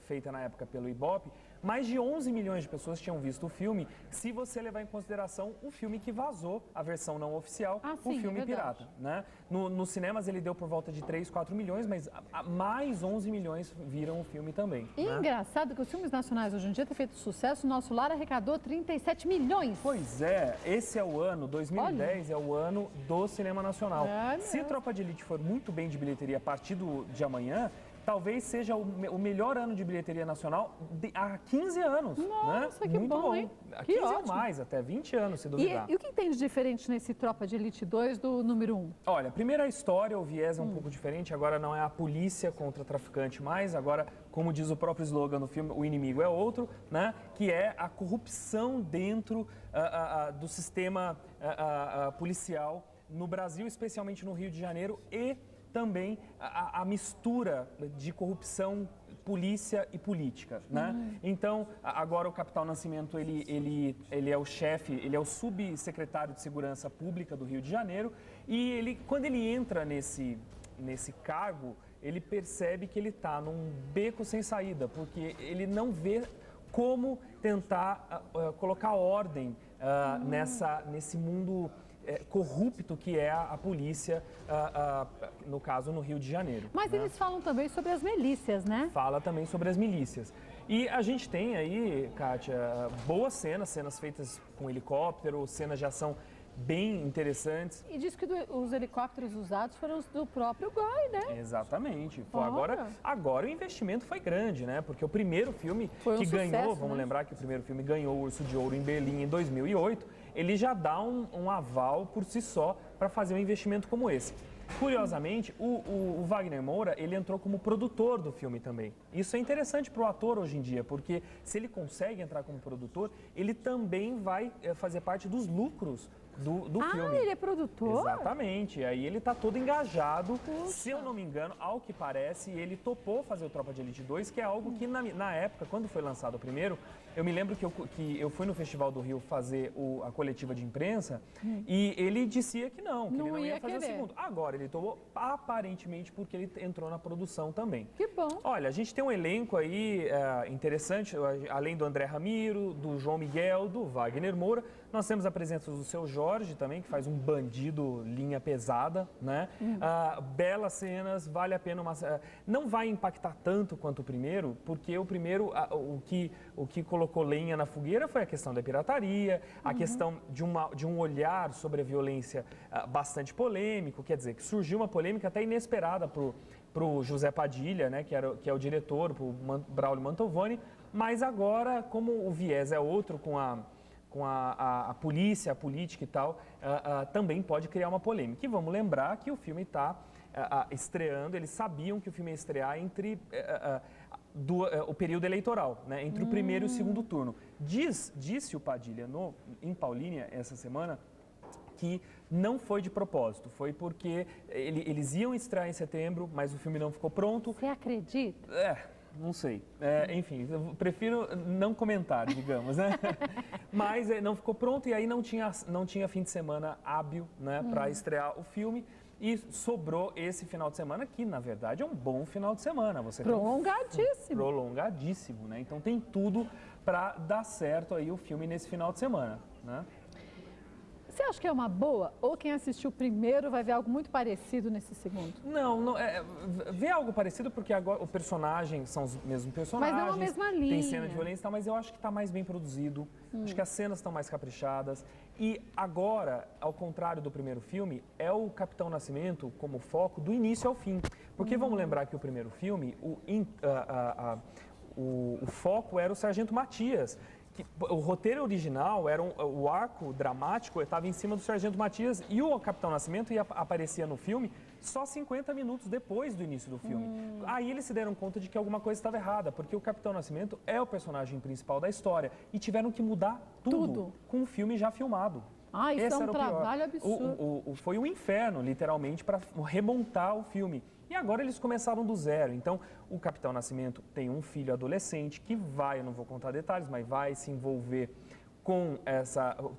feita na época pelo Ibope, mais de 11 milhões de pessoas tinham visto o filme, se você levar em consideração o filme que vazou, a versão não oficial, o filme pirata. Né? Nos cinemas ele deu por volta de 3, 4 milhões, mas mais 11 milhões viram o filme também. E engraçado que os filmes nacionais hoje em dia têm feito sucesso, o Nosso Lar arrecadou 37 milhões. Pois é, esse é o ano, 2010 é o ano do cinema nacional. Se Tropa de Elite for muito bem de bilheteria a partir de amanhã, talvez seja o melhor ano de bilheteria nacional há 15 anos. Nossa, né? que Muito bom, hein? Há Que 15 ótimo. ou mais, até 20 anos, se duvidar. E o que tem de diferente nesse Tropa de Elite 2 do número 1? Olha, primeiro a história, o viés é um pouco diferente. Agora não é a polícia contra traficante mais. Agora, como diz o próprio slogan no filme, o inimigo é outro, né? Que é a corrupção dentro do sistema policial no Brasil, especialmente no Rio de Janeiro, e também a mistura de corrupção, polícia e política, né? Então, agora o Capitão Nascimento, ele é o chefe, ele é o subsecretário de Segurança Pública do Rio de Janeiro, e quando ele entra nesse cargo, ele percebe que ele está num beco sem saída, porque ele não vê como tentar colocar ordem nesse mundo corrupto que é a polícia, no caso, no Rio de Janeiro. Mas eles falam também sobre as milícias, né? Fala também sobre as milícias. E a gente tem aí, Kátia, boas cenas feitas com helicóptero, cenas de ação bem interessantes. E diz que os helicópteros usados foram os do próprio Goi, né? Exatamente. Agora o investimento foi grande, né? Porque o primeiro filme que ganhou, sucesso, vamos né? lembrar que o primeiro filme ganhou o Urso de Ouro em Berlim em 2008, ele já dá um aval por si só para fazer um investimento como esse. Curiosamente, o Wagner Moura, ele entrou como produtor do filme também. Isso é interessante para o ator hoje em dia, porque se ele consegue entrar como produtor, ele também vai fazer parte dos lucros do filme. Ah, ele é produtor? Exatamente. Aí ele está todo engajado. Puxa. Se eu não me engano, ao que parece, ele topou fazer o Tropa de Elite 2, que é algo que na época, quando foi lançado o primeiro, eu me lembro que eu fui no Festival do Rio fazer a coletiva de imprensa e ele dizia que ele não ia fazer o segundo. Agora ele tomou, aparentemente, porque ele entrou na produção também. Que bom. Olha, a gente tem um elenco aí interessante, além do André Ramiro, do João Miguel, do Wagner Moura, nós temos a presença do Seu Jorge também, que faz um bandido linha pesada, né? Belas cenas, vale a pena não vai impactar tanto quanto o primeiro, porque o primeiro, o que colocou lenha na fogueira foi a questão da pirataria, a questão de um olhar sobre a violência bastante polêmico, quer dizer, que surgiu uma polêmica até inesperada para o José Padilha, né, que é o diretor, para o Braulio Mantovani, mas agora, como o viés é outro com a polícia, a política e tal, também pode criar uma polêmica. E vamos lembrar que o filme está estreando, eles sabiam que o filme ia estrear entre o período eleitoral, né, entre o primeiro e o segundo turno. Disse o Padilha em Paulínia essa semana que não foi de propósito, foi porque eles iam estrear em setembro, mas o filme não ficou pronto. Você acredita? Não sei. Enfim, eu prefiro não comentar, digamos, né? Mas não ficou pronto e aí não tinha fim de semana hábil, né, para estrear o filme. E sobrou esse final de semana, que na verdade é um bom final de semana. Prolongadíssimo. Prolongadíssimo, né? Então tem tudo para dar certo aí o filme nesse final de semana, né? Você acha que é uma boa? Ou quem assistiu o primeiro vai ver algo muito parecido nesse segundo? Não vê algo parecido porque agora o personagem são os mesmos personagens. Mas não a mesma linha. Tem cena de violência e tal, mas eu acho que está mais bem produzido. Acho que as cenas estão mais caprichadas. E agora, ao contrário do primeiro filme, é o Capitão Nascimento como foco do início ao fim. Porque vamos lembrar que o primeiro filme, o foco era o Sargento Matias. O roteiro original, o arco dramático estava em cima do Sargento Matias e o Capitão Nascimento aparecia no filme só 50 minutos depois do início do filme. Aí eles se deram conta de que alguma coisa estava errada, porque o Capitão Nascimento é o personagem principal da história e tiveram que mudar tudo. Com o filme já filmado. Isso é um trabalho absurdo. Foi um inferno, literalmente, para remontar o filme. E agora eles começaram do zero. Então, o Capitão Nascimento tem um filho adolescente que eu não vou contar detalhes, mas vai se envolver com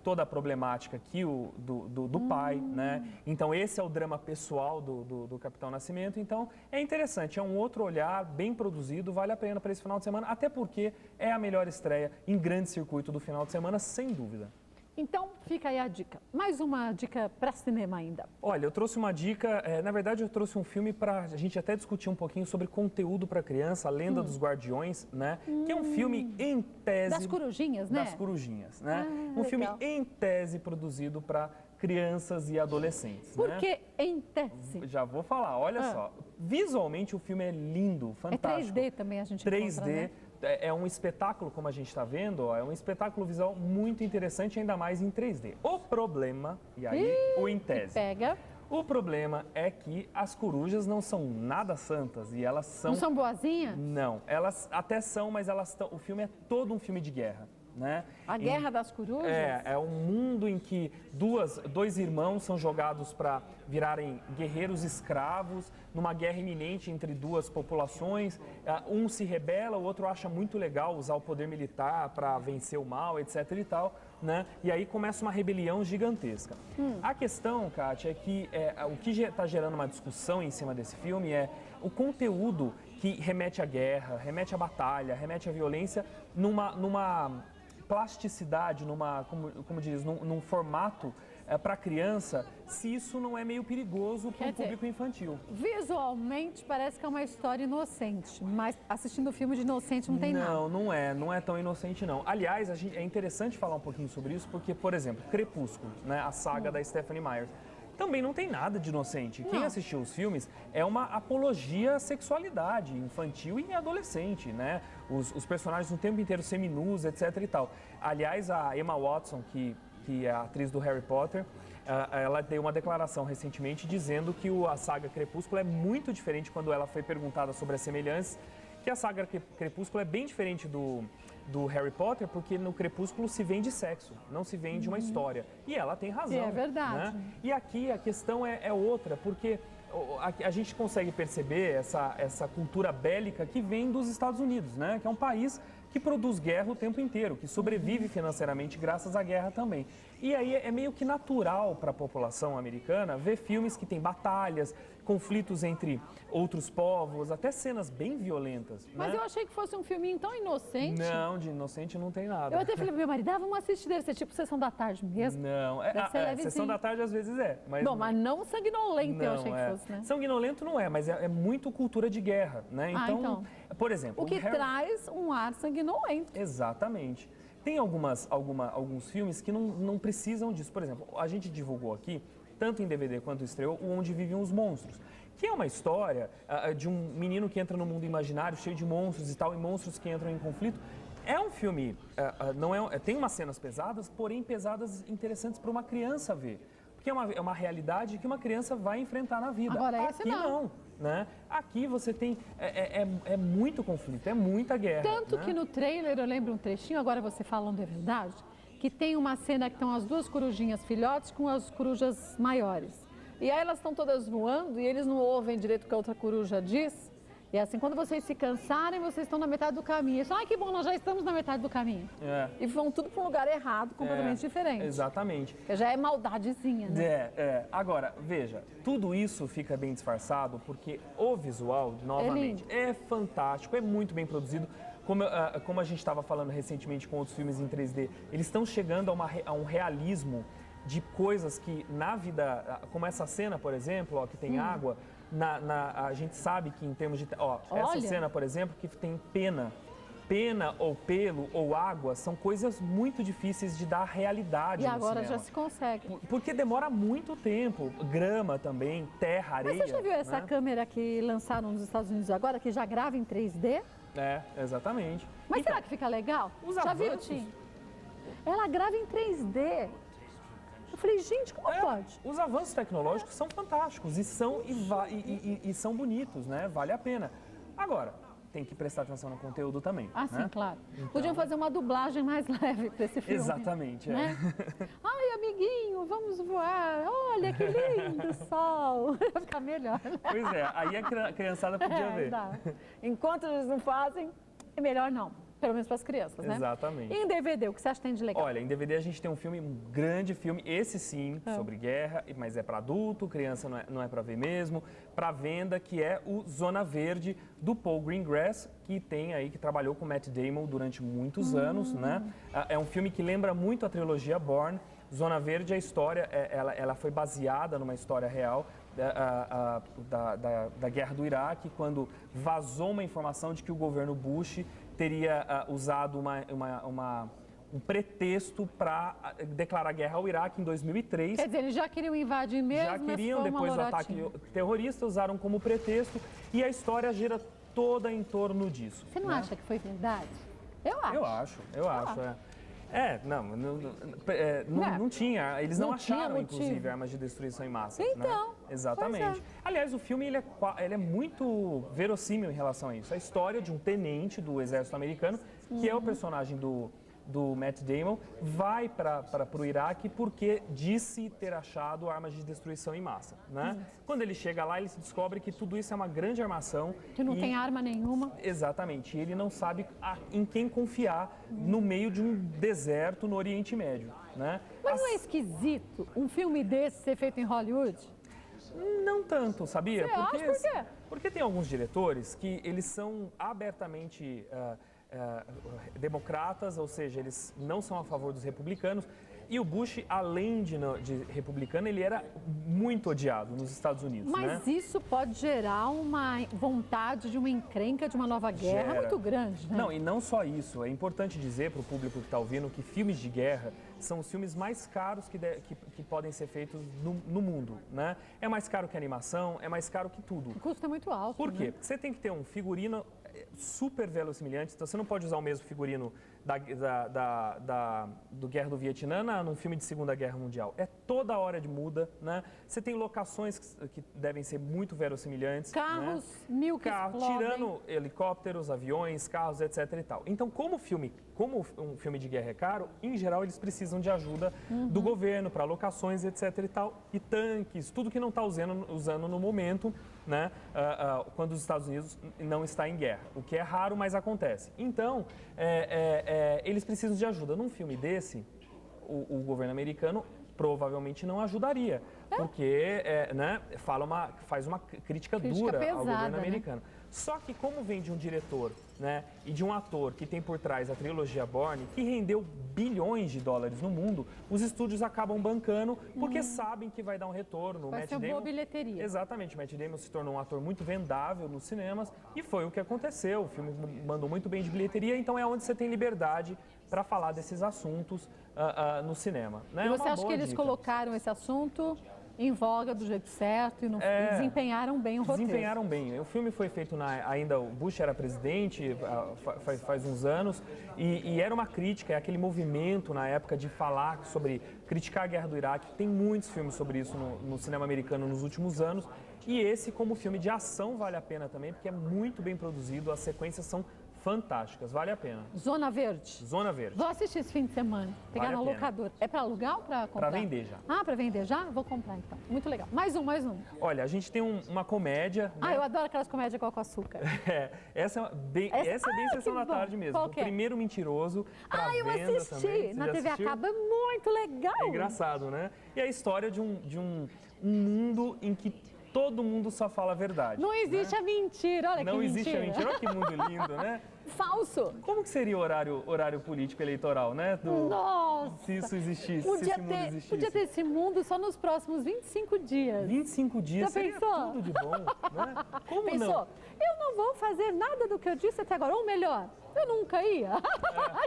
toda a problemática aqui do pai, né? Então esse é o drama pessoal do Capitão Nascimento. Então é interessante, é um outro olhar, bem produzido, vale a pena para esse final de semana, até porque é a melhor estreia em grande circuito do final de semana, sem dúvida. Então, fica aí a dica. Mais uma dica para cinema ainda. Olha, eu trouxe uma dica, na verdade eu trouxe um filme para a gente até discutir um pouquinho sobre conteúdo para criança, A Lenda dos Guardiões, né? Que é um filme em tese... Das corujinhas, né? Das corujinhas, né? Um legal. filme em tese produzido para crianças e adolescentes. Por né? que em tese? Já vou falar, olha só. Visualmente o filme é lindo, fantástico. É 3D também a gente 3D. encontra, né? É um espetáculo, como a gente está vendo, ó, é um espetáculo visual muito interessante, ainda mais em 3D. O problema, e aí o em tese. Pega. O problema é que as corujas não são nada santas e elas são... Não são boazinhas? Não, elas até são, mas elas estão... O filme é todo um filme de guerra, né? A Guerra das Corujas? É um mundo em que dois irmãos são jogados para virarem guerreiros escravos numa guerra iminente entre duas populações. Um se rebela, o outro acha muito legal usar o poder militar para vencer o mal, etc e tal, né? E aí começa uma rebelião gigantesca. A questão, Kátia, é que o que está gerando uma discussão em cima desse filme é o conteúdo que remete à guerra, remete à batalha, remete à violência numa plasticidade, como diz, num formato para criança, se isso não é meio perigoso para o público infantil. Visualmente parece que é uma história inocente, mas assistindo o filme de inocente não tem nada. Não é tão inocente não. Aliás, é interessante falar um pouquinho sobre isso, porque, por exemplo, Crepúsculo, né, a saga da Stephenie Meyer, também não tem nada de inocente. Quem assistiu os filmes é uma apologia à sexualidade infantil e adolescente, né? Os personagens o tempo inteiro seminus, etc e tal. Aliás, a Emma Watson, que é a atriz do Harry Potter, ela deu uma declaração recentemente dizendo que a saga Crepúsculo é muito diferente quando ela foi perguntada sobre as semelhanças, que a saga Crepúsculo é bem diferente do Harry Potter, porque no Crepúsculo se vende sexo, não se vende uma história. E ela tem razão. É verdade. Né? E aqui a questão é outra, porque a gente consegue perceber essa cultura bélica que vem dos Estados Unidos, né? Que é um país que produz guerra o tempo inteiro, que sobrevive financeiramente graças à guerra também. E aí é meio que natural para a população americana ver filmes que têm batalhas, conflitos entre outros povos, até cenas bem violentas. Mas né? eu achei que fosse um filminho tão inocente. Não, de inocente não tem nada. Eu até falei pro meu marido, vamos assistir, deve ser tipo Sessão da Tarde mesmo. Não, Sessão da Tarde às vezes é. Mas bom, mas não sanguinolento eu achei que fosse, né? Sanguinolento não é, mas é muito cultura de guerra, né? Então, por exemplo... O que traz um ar sanguinolento. Exatamente. Tem alguns filmes que não precisam disso. Por exemplo, a gente divulgou aqui, tanto em DVD quanto estreou, o Onde Vivem os Monstros, que é uma história de um menino que entra no mundo imaginário, cheio de monstros e tal, e monstros que entram em conflito. É um filme, tem umas cenas pesadas, porém pesadas interessantes para uma criança ver. Porque é uma realidade que uma criança vai enfrentar na vida. Agora, aqui não. Né? Aqui você tem, muito conflito, é muita guerra. Tanto né? que no trailer, eu lembro um trechinho, agora você falando é verdade, que tem uma cena que estão as duas corujinhas filhotes com as corujas maiores. E aí elas estão todas voando e eles não ouvem direito o que a outra coruja diz. E assim, quando vocês se cansarem, vocês estão na metade do caminho. Isso, ai, que bom, nós já estamos na metade do caminho. E vão tudo para um lugar errado, completamente diferente. Exatamente. Porque já é maldadezinha, né? Agora, veja, tudo isso fica bem disfarçado porque o visual, novamente, é fantástico, é muito bem produzido. Como a gente estava falando recentemente com outros filmes em 3D, eles estão chegando a um realismo de coisas que na vida, como essa cena, por exemplo, ó, que tem água, a gente sabe que em termos de... essa cena, por exemplo, que tem pena ou pelo ou água, são coisas muito difíceis de dar realidade no cinema. E agora já se consegue. Porque demora muito tempo. Grama também, terra, areia. Mas você já viu essa câmera que lançaram nos Estados Unidos agora, que já grava em 3D? Exatamente. Mas será que fica legal? Já viu, Tim? Ela grava em 3D. Eu falei, gente, como pode? Os avanços tecnológicos são fantásticos e são bonitos, né? Vale a pena. Agora, tem que prestar atenção no conteúdo também. Sim, claro. Então... Podiam fazer uma dublagem mais leve para esse filme. Exatamente, né? Ai, amiguinho, vamos voar. Olha que lindo sol. Vai ficar melhor. Pois é, aí a criançada podia ver. Enquanto eles não fazem, é melhor não. Pelo menos para as crianças, né? Exatamente. E em DVD, o que você acha que tem de legal? Olha, em DVD a gente tem um grande filme, esse sim, sobre guerra, mas é para adulto, criança não é para ver mesmo, para venda, que é o Zona Verde, do Paul Greengrass, que trabalhou com Matt Damon durante muitos anos, né? É um filme que lembra muito a trilogia Bourne. Zona Verde, a história, ela foi baseada numa história real da guerra do Iraque, quando vazou uma informação de que o governo Bush teria usado um pretexto para declarar guerra ao Iraque em 2003. Quer dizer, eles já queriam invadir mesmo, Já queriam, mas foi depois do ataque terrorista, usaram como pretexto e a história gira toda em torno disso. Você não acha que foi verdade? Eu acho. Eu acho. Não tinha, eles não acharam, inclusive, armas de destruição em massa. Então, né? Exatamente. Aliás, o filme ele é muito verossímil em relação a isso. A história de um tenente do exército americano, que é o personagem do Matt Damon, vai para o Iraque porque disse ter achado armas de destruição em massa. Né? Quando ele chega lá, ele se descobre que tudo isso é uma grande armação. Que não tem arma nenhuma. Exatamente. E ele não sabe em quem confiar no meio de um deserto no Oriente Médio. Né? Mas não é esquisito um filme desse ser feito em Hollywood? Não tanto, sabia? Você acha por quê? Porque tem alguns diretores que eles são abertamente democratas, ou seja, eles não são a favor dos republicanos. E o Bush, além de republicano, ele era muito odiado nos Estados Unidos. Mas né? isso pode gerar uma vontade de uma encrenca, de uma nova guerra muito grande, né? Não, e não só isso. É importante dizer para o público que está ouvindo que filmes de guerra são os filmes mais caros que podem ser feitos no mundo. Né? É mais caro que animação, é mais caro que tudo. O custo é muito alto. Por quê? Né? Porque você tem que ter um figurino super verossimilantes, então você não pode usar o mesmo figurino do Guerra do Vietnã num filme de Segunda Guerra Mundial. É toda hora de muda, né? Você tem locações que devem ser muito verossimilantes. Carros, né? mil que explodem. Tirando helicópteros, aviões, carros, etc. e tal. Então, como um filme de guerra é caro, em geral eles precisam de ajuda do governo para locações, etc. e tal. E tanques, tudo que não está usando no momento, né? Quando os Estados Unidos não está em guerra. O que é raro, mas acontece. Então, eles precisam de ajuda. Num filme desse, o governo americano provavelmente não ajudaria, porque né, faz uma crítica dura pesada, ao governo né? americano. Só que como vem de um diretor, né, e de um ator que tem por trás a trilogia Bourne, que rendeu bilhões de dólares no mundo, os estúdios acabam bancando porque sabem que vai dar um retorno. Vai ser uma boa bilheteria. Exatamente, Matt Damon se tornou um ator muito vendável nos cinemas e foi o que aconteceu. O filme mandou muito bem de bilheteria, então é onde você tem liberdade para falar desses assuntos no cinema. Né? E você acha que eles colocaram esse assunto em voga do jeito certo e desempenharam bem o roteiro? Desempenharam bem. O filme foi feito ainda o Bush era presidente faz uns anos e era uma crítica, é aquele movimento na época de falar criticar a guerra do Iraque. Tem muitos filmes sobre isso no cinema americano nos últimos anos e esse como filme de ação vale a pena também porque é muito bem produzido, as sequências são fantásticas, vale a pena. Zona Verde. Zona Verde. Vou assistir esse fim de semana, pegar na locadora. É para alugar ou para comprar? Para vender já. Ah, para vender já? Vou comprar então. Muito legal. Mais um. Olha, a gente tem uma comédia. Né? Eu adoro aquelas comédias com açúcar. Essa é bem Sessão da Tarde mesmo. Qual o Primeiro Mentiroso. Eu assisti. Na TV acaba, muito legal. É engraçado, né? E a história de um mundo em que todo mundo só fala a verdade. Não existe a mentira, olha que mentira. Não existe a mentira, olha que mundo lindo, né? Falso. Como que seria o horário político eleitoral, né? Nossa. Se isso existisse, se esse mundo existisse. Podia ter esse mundo só nos próximos 25 dias. 25 dias Já seria pensou? tudo de bom, né? Como Pensou? não? Eu não vou fazer nada do que eu disse até agora, ou melhor, eu nunca ia.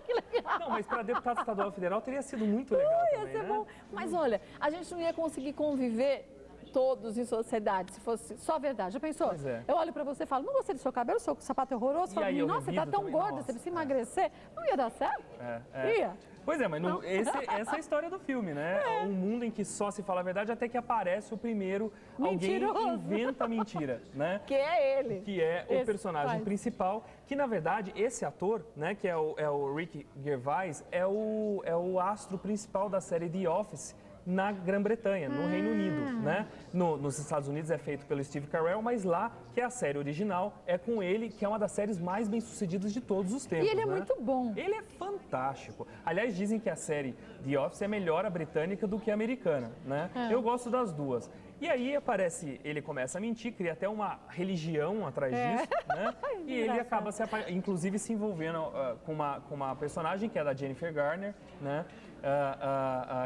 Que legal. Não, mas para deputado estadual federal teria sido muito legal Ia também, ser né? bom. Mas olha, a gente não ia conseguir conviver todos em sociedade, se fosse só verdade. Já pensou? Pois é. Eu olho pra você e falo, não gostei do seu cabelo, seu sapato é horroroso. E Falo, aí eu nossa, você tá revido tão também, gorda, nossa, você precisa emagrecer. Não ia dar certo? Ia. Pois é, mas essa é a história do filme, né? É um mundo em que só se fala a verdade até que aparece o primeiro, Mentiroso. alguém inventa a mentira, né? Que é ele. Que é o Esse personagem faz. principal, que na verdade esse ator, né, que é o Ricky Gervais, é o astro principal da série The Office na Grã-Bretanha, no Reino Unido, né? Nos Estados Unidos é feito pelo Steve Carell, mas lá, que é a série original, é com ele, que é uma das séries mais bem-sucedidas de todos os tempos. E ele é né? muito bom. Ele é fantástico. Aliás, dizem que a série The Office é melhor a britânica do que a americana, né? Eu gosto das duas. E aí aparece, ele começa a mentir, cria até uma religião atrás disso, né? E ele acaba, inclusive, se envolvendo com uma personagem que é da Jennifer Garner, né?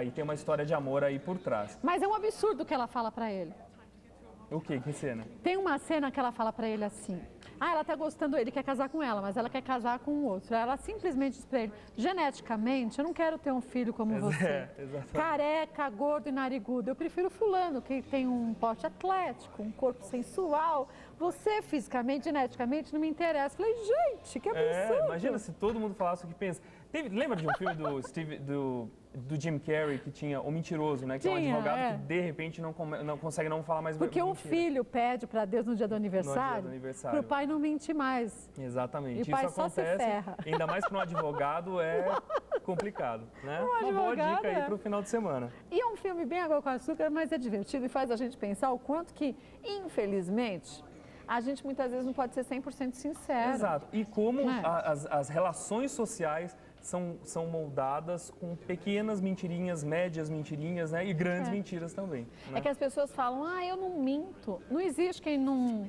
E tem uma história de amor aí por trás. Mas é um absurdo o que ela fala pra ele. O quê? Que cena? Tem uma cena que ela fala pra ele assim: ela tá gostando, ele quer casar com ela, mas ela quer casar com o outro. Ela simplesmente diz pra ele: geneticamente, eu não quero ter um filho como você. Exatamente. Careca, gordo e narigudo. Eu prefiro fulano, que tem um porte atlético, um corpo sensual. Você, fisicamente, geneticamente, não me interessa. Eu falei, gente, que absurdo. Imagina se todo mundo falasse o que pensa. Lembra de um filme do Jim Carrey que tinha O Mentiroso, né? Que é um advogado que de repente não consegue não falar mais Porque mentira. um filho pede para Deus no dia do aniversário, para o pai não mentir mais. Exatamente. E o pai isso só se acontece, ferra. ainda mais para um advogado, é complicado, né? Uma boa dica aí para o final de semana. E é um filme bem água com açúcar, mas é divertido e faz a gente pensar o quanto que, infelizmente, a gente muitas vezes não pode ser 100% sincero. Exato. E como as relações sociais são moldadas com pequenas mentirinhas, médias mentirinhas, né? E grandes mentiras também. Né? É que as pessoas falam, eu não minto. Não existe quem não...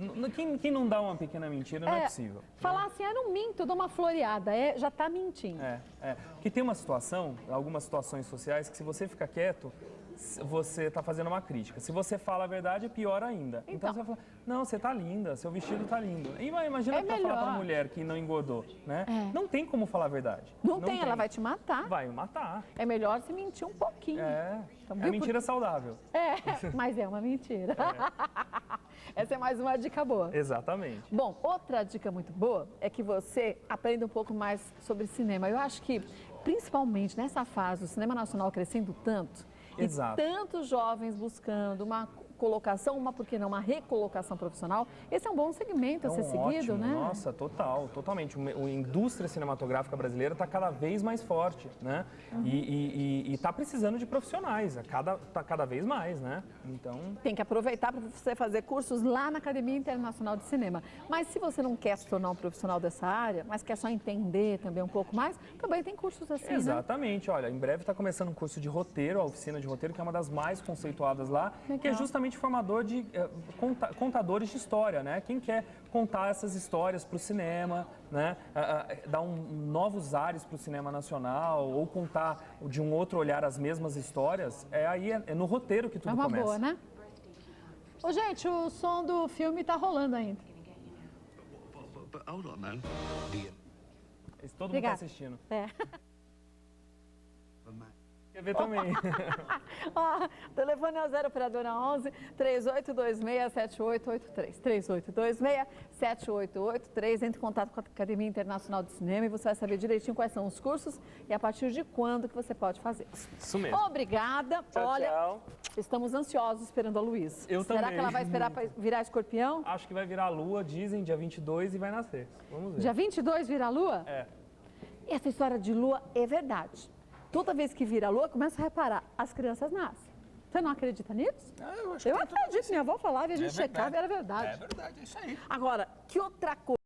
Quem não dá uma pequena mentira não é possível. Falar assim, eu não minto, eu dou uma floreada, já está mentindo. Porque tem uma situação, algumas situações sociais, que se você fica quieto, você está fazendo uma crítica. Se você fala a verdade, é pior ainda. Então você vai falar, não, você está linda, seu vestido está lindo. E imagina que falar para uma mulher que não engordou, né? Não tem como falar a verdade. Não tem, ela vai te matar. Vai matar. É melhor se mentir um pouquinho. Então, é mentira saudável. Mas é uma mentira. Essa é mais uma dica boa. Exatamente. Bom, outra dica muito boa é que você aprenda um pouco mais sobre cinema. Eu acho que, principalmente nessa fase, o cinema nacional crescendo tanto, Exato. E tantos jovens buscando uma colocação, por que não, uma recolocação profissional, esse é um bom segmento a ser seguido, ótimo, né? Nossa, totalmente. A indústria cinematográfica brasileira está cada vez mais forte, né? E está precisando de profissionais, cada vez mais, né? Então... Tem que aproveitar para você fazer cursos lá na Academia Internacional de Cinema. Mas se você não quer se tornar um profissional dessa área, mas quer só entender também um pouco mais, também tem cursos assim, Exatamente. Né? Olha, em breve está começando um curso de roteiro, a oficina de roteiro, que é uma das mais conceituadas lá, que é justamente formador de contadores de história, né? Quem quer contar essas histórias para o cinema, né? Dar novos ares para o cinema nacional ou contar de um outro olhar as mesmas histórias, é no roteiro que tudo começa. É uma boa, né? Ô, gente, o som do filme tá rolando ainda. Hold on, man. Todo mundo está assistindo. Quer ver também. Ó, telefone é o 0 operadora 11 3826-7883. 3826-7883. Entre em contato com a Academia Internacional de Cinema e você vai saber direitinho quais são os cursos e a partir de quando que você pode fazer. Isso mesmo. Obrigada. Tchau. Estamos ansiosos esperando a Luísa. Eu Será também. que ela vai esperar para virar escorpião? Acho que vai virar a lua, dizem, dia 22 e vai nascer. Vamos ver. Dia 22 vira a lua? Essa história de lua é verdade. Toda vez que vira a lua, começa a reparar, as crianças nascem. Você não acredita nisso? Eu acho Eu acredito, minha avó falava e a gente checava e era verdade. É verdade, é isso aí. Agora, que outra coisa?